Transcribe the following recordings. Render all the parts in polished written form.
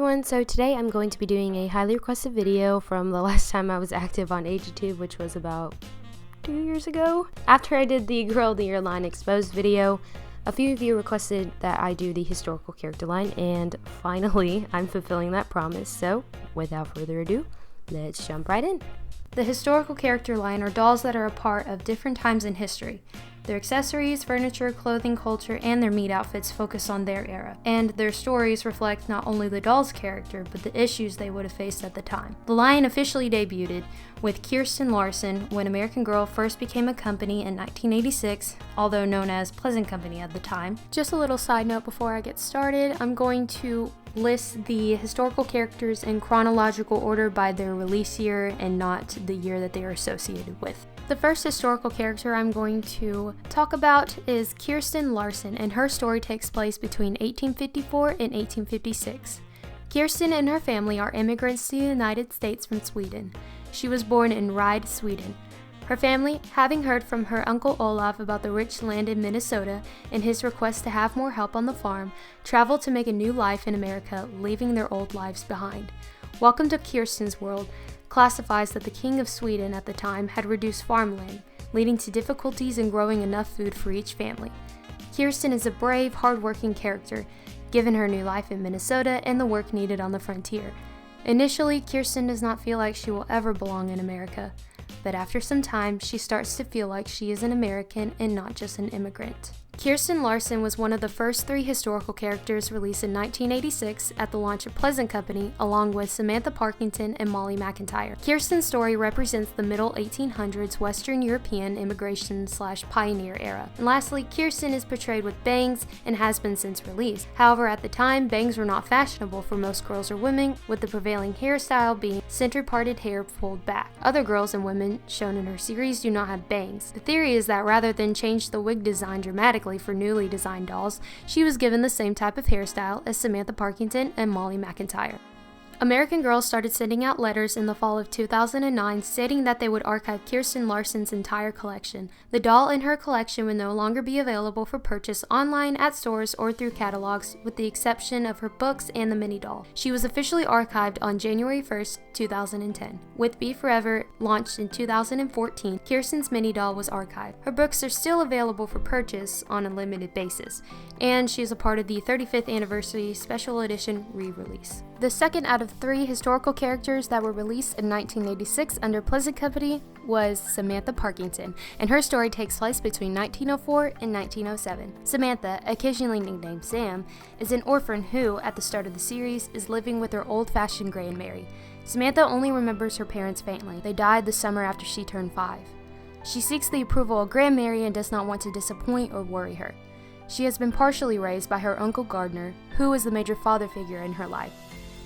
everyone, so today I'm going to be doing a highly requested video from the last time I was active on AGTube, which was about 2 years ago. After I did the Girl of the Year line exposed video, a few of you requested that I do the historical character line, and finally I'm fulfilling that promise. So without further ado, let's jump right in. The historical character line are dolls that are a part of different times in history. Their accessories, furniture, clothing, culture, and their meat outfits focus on their era, and their stories reflect not only the doll's character, but the issues they would have faced at the time. The line officially debuted with Kirsten Larson when American Girl first became a company in 1986, although known as Pleasant Company at the time. Just a little side note before I get started, I'm going to list the historical characters in chronological order by their release year and not the year that they are associated with. The first historical character I'm going to talk about is Kirsten Larson, and her story takes place between 1854 and 1856. Kirsten and her family are immigrants to the United States from Sweden. She was born in Ride, Sweden. Her family, having heard from her uncle Olaf about the rich land in Minnesota and his request to have more help on the farm, traveled to make a new life in America, leaving their old lives behind. Welcome to Kirsten's World classifies that the King of Sweden at the time had reduced farmland, leading to difficulties in growing enough food for each family. Kirsten is a brave, hard-working character, given her new life in Minnesota and the work needed on the frontier. Initially, Kirsten does not feel like she will ever belong in America, but after some time, she starts to feel like she is an American and not just an immigrant. Kirsten Larson was one of the first 3 historical characters released in 1986 at the launch of Pleasant Company, along with Samantha Parkington and Molly McIntire. Kirsten's story represents the middle 1800s Western European immigration/pioneer era. And lastly, Kirsten is portrayed with bangs and has been since released. However, at the time, bangs were not fashionable for most girls or women, with the prevailing hairstyle being center-parted hair pulled back. Other girls and women shown in her series do not have bangs. The theory is that rather than change the wig design dramatically for newly designed dolls, she was given the same type of hairstyle as Samantha Parkington and Molly McIntire. American Girl started sending out letters in the fall of 2009 stating that they would archive Kirsten Larson's entire collection. The doll in her collection would no longer be available for purchase online, at stores, or through catalogs, with the exception of her books and the mini doll. She was officially archived on January 1st, 2010. With Be Forever launched in 2014, Kirsten's mini doll was archived. Her books are still available for purchase on a limited basis, and she is a part of the 35th anniversary special edition re-release. The second out of 3 historical characters that were released in 1986 under Pleasant Company was Samantha Parkington, and her story takes place between 1904 and 1907. Samantha, occasionally nicknamed Sam, is an orphan who, at the start of the series, is living with her old-fashioned grandmary. Samantha only remembers her parents faintly. They died the summer after she turned 5. She seeks the approval of grandmary and does not want to disappoint or worry her. She has been partially raised by her uncle Gardner, who is the major father figure in her life.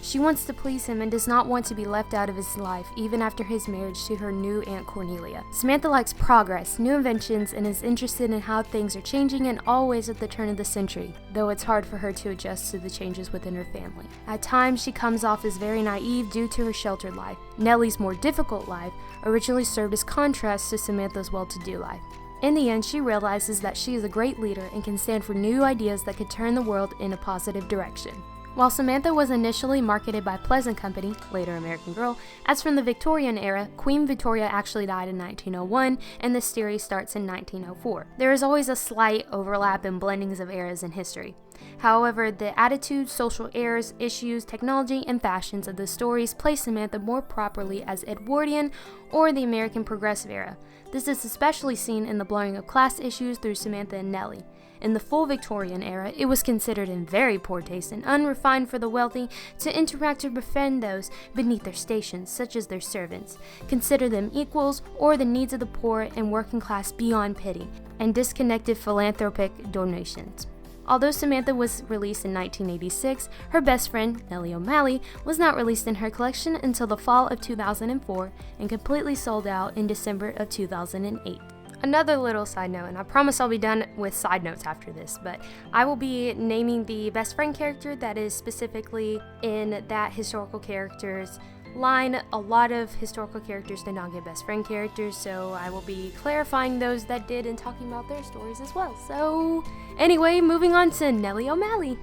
She wants to please him and does not want to be left out of his life even after his marriage to her new Aunt Cornelia. Samantha likes progress, new inventions, and is interested in how things are changing and always at the turn of the century, though it's hard for her to adjust to the changes within her family. At times, she comes off as very naive due to her sheltered life. Nellie's more difficult life originally served as contrast to Samantha's well-to-do life. In the end, she realizes that she is a great leader and can stand for new ideas that could turn the world in a positive direction. While Samantha was initially marketed by Pleasant Company, later American Girl, as from the Victorian era, Queen Victoria actually died in 1901, and the series starts in 1904. There is always a slight overlap and blendings of eras in history. However, the attitudes, social errors, issues, technology, and fashions of the stories place Samantha more properly as Edwardian or the American Progressive era. This is especially seen in the blurring of class issues through Samantha and Nellie. In the full Victorian era, it was considered in very poor taste and unrefined for the wealthy to interact or befriend those beneath their stations, such as their servants, consider them equals, or the needs of the poor and working class beyond pity, and disconnected philanthropic donations. Although Samantha was released in 1986, her best friend, Nellie O'Malley, was not released in her collection until the fall of 2004 and completely sold out in December of 2008. Another little side note, and I promise I'll be done with side notes after this, but I will be naming the best friend character that is specifically in that historical character's line. A lot of historical characters did not get best friend characters, so I will be clarifying those that did and talking about their stories as well. So anyway, moving on to Nellie O'Malley.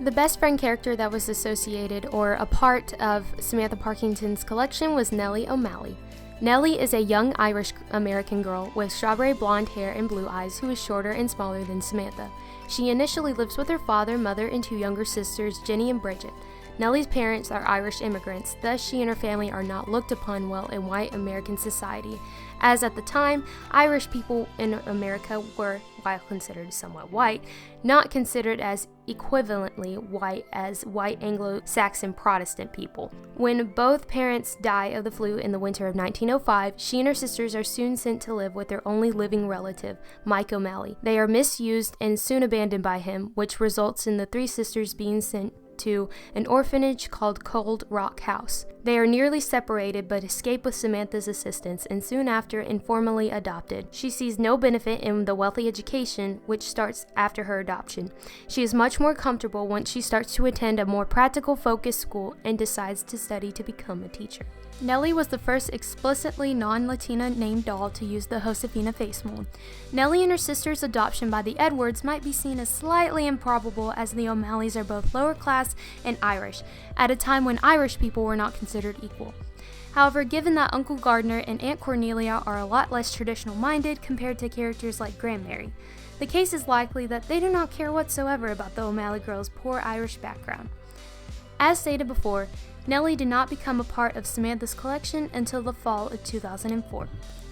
The best friend character that was associated or a part of Samantha Parkington's collection was Nellie O'Malley. Nellie is a young Irish-American girl with strawberry blonde hair and blue eyes who is shorter and smaller than Samantha. She initially lives with her father, mother, and two younger sisters, Jenny and Bridget. Nellie's parents are Irish immigrants, thus she and her family are not looked upon well in white American society, as at the time, Irish people in America were, while considered somewhat white, not considered as equivalently white as white Anglo-Saxon Protestant people. When both parents die of the flu in the winter of 1905, she and her sisters are soon sent to live with their only living relative, Mike O'Malley. They are misused and soon abandoned by him, which results in the three sisters being sent to an orphanage called Cold Rock House. They are nearly separated but escape with Samantha's assistance and soon after informally adopted. She sees no benefit in the wealthy education which starts after her adoption. She is much more comfortable once she starts to attend a more practical focused school and decides to study to become a teacher. Nellie was the first explicitly non-Latina named doll to use the Josefina face mold. Nellie and her sister's adoption by the Edwards might be seen as slightly improbable as the O'Malleys are both lower class and Irish, at a time when Irish people were not considered equal. However, given that Uncle Gardner and Aunt Cornelia are a lot less traditional-minded compared to characters like Grandmary, the case is likely that they do not care whatsoever about the O'Malley girls' poor Irish background. As stated before, Nellie did not become a part of Samantha's collection until the fall of 2004.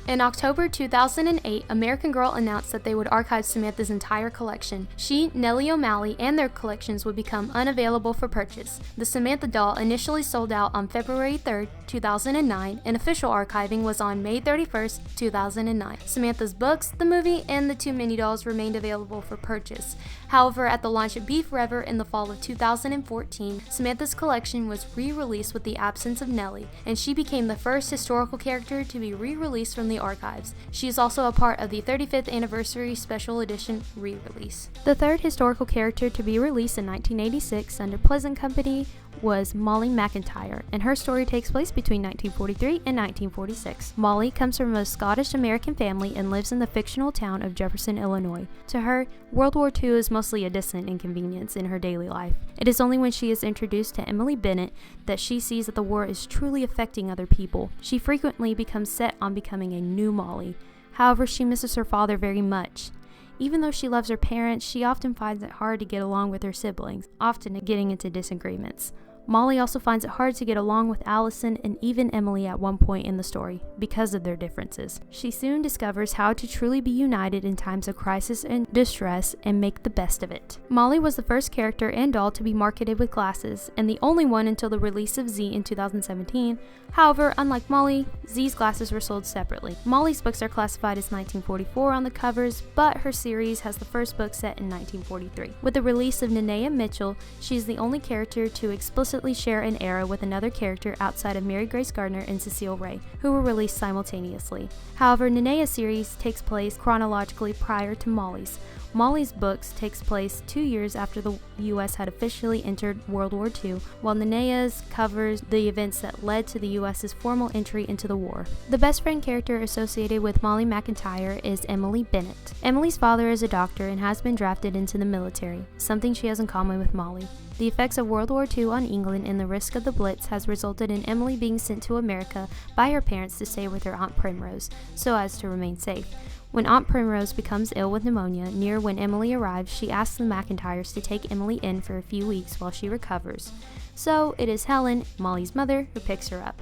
In October 2008, American Girl announced that they would archive Samantha's entire collection. She, Nellie O'Malley, and their collections would become unavailable for purchase. The Samantha doll initially sold out on February 3, 2009, and official archiving was on May 31, 2009. Samantha's books, the movie, and the two mini dolls remained available for purchase. However, at the launch of Beef Rever in the fall of 2014, Samantha's collection was re-released with the absence of Nellie, and she became the first historical character to be re-released from the archives. She is also a part of the 35th Anniversary Special Edition re-release. The third historical character to be released in 1986 under Pleasant Company was Molly McIntire, and her story takes place between 1943 and 1946. Molly comes from a Scottish-American family and lives in the fictional town of Jefferson, Illinois. To her, World War II is mostly a distant inconvenience in her daily life. It is only when she is introduced to Emily Bennett that she sees that the war is truly affecting other people. She frequently becomes set on becoming a new Molly. However, she misses her father very much. Even though she loves her parents, she often finds it hard to get along with her siblings, often getting into disagreements. Molly also finds it hard to get along with Allison and even Emily at one point in the story, because of their differences. She soon discovers how to truly be united in times of crisis and distress and make the best of it. Molly was the first character and doll to be marketed with glasses, and the only one until the release of Z in 2017. However, unlike Molly, Z's glasses were sold separately. Molly's books are classified as 1944 on the covers, but her series has the first book set in 1943. With the release of Nenea Mitchell, she is the only character to explicitly share an era with another character outside of Mary Grace Gardner and Cecile Ray, who were released simultaneously. However, Nenea's series takes place chronologically prior to Molly's. Molly's books takes place 2 years after the U.S. had officially entered World War II, while Nenea's covers the events that led to the U.S.'s formal entry into the war. The best friend character associated with Molly McIntire is Emily Bennett. Emily's father is a doctor and has been drafted into the military, something she has in common with Molly. The effects of World War II on England and the risk of the Blitz has resulted in Emily being sent to America by her parents to stay with her Aunt Primrose, so as to remain safe. When Aunt Primrose becomes ill with pneumonia, near when Emily arrives, she asks the McIntyres to take Emily in for a few weeks while she recovers. So, it is Helen, Molly's mother, who picks her up.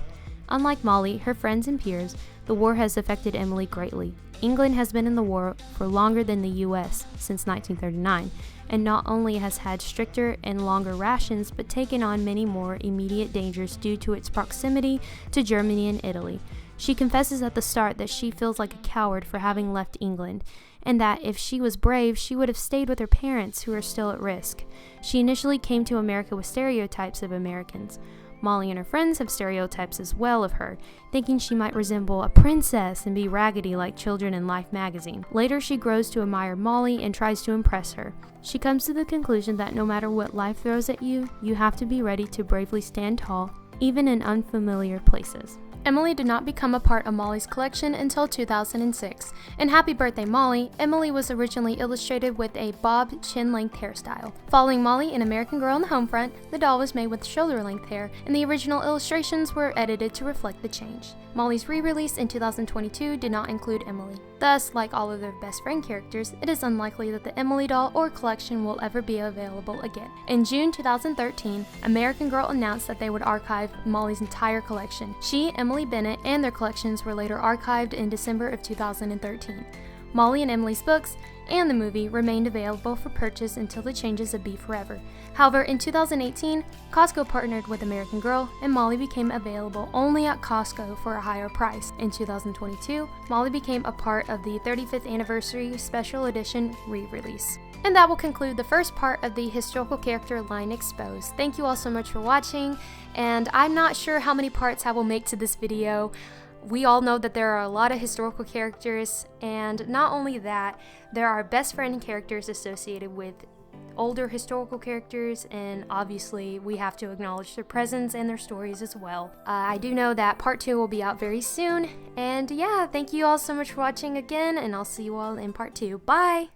Unlike Molly, her friends and peers, the war has affected Emily greatly. England has been in the war for longer than the U.S., since 1939, and not only has had stricter and longer rations, but taken on many more immediate dangers due to its proximity to Germany and Italy. She confesses at the start that she feels like a coward for having left England, and that if she was brave, she would have stayed with her parents, who are still at risk. She initially came to America with stereotypes of Americans. Molly and her friends have stereotypes as well of her, thinking she might resemble a princess and be raggedy like Children in Life magazine. Later, she grows to admire Molly and tries to impress her. She comes to the conclusion that no matter what life throws at you, you have to be ready to bravely stand tall, even in unfamiliar places. Emily did not become a part of Molly's collection until 2006. In Happy Birthday Molly, Emily was originally illustrated with a bob chin-length hairstyle. Following Molly in American Girl on the home front, the doll was made with shoulder-length hair, and the original illustrations were edited to reflect the change. Molly's re-release in 2022 did not include Emily. Thus, like all of their best friend characters, it is unlikely that the Emily doll or collection will ever be available again. In June 2013, American Girl announced that they would archive Molly's entire collection. She, Emily, Bennett, and their collections were later archived in December of 2013. Molly and Emily's books and the movie remained available for purchase until the changes of Be Forever. However, in 2018, Costco partnered with American Girl, and Molly became available only at Costco for a higher price. In 2022, Molly became a part of the 35th Anniversary Special Edition re-release. And that will conclude the first part of the historical character line exposed. Thank you all so much for watching, and I'm not sure how many parts I will make to this video. We all know that there are a lot of historical characters, and not only that, there are best friend characters associated with older historical characters, and obviously we have to acknowledge their presence and their stories as well. I do know that part 2 will be out very soon, and yeah, thank you all so much for watching again, and I'll see you all in part 2. Bye!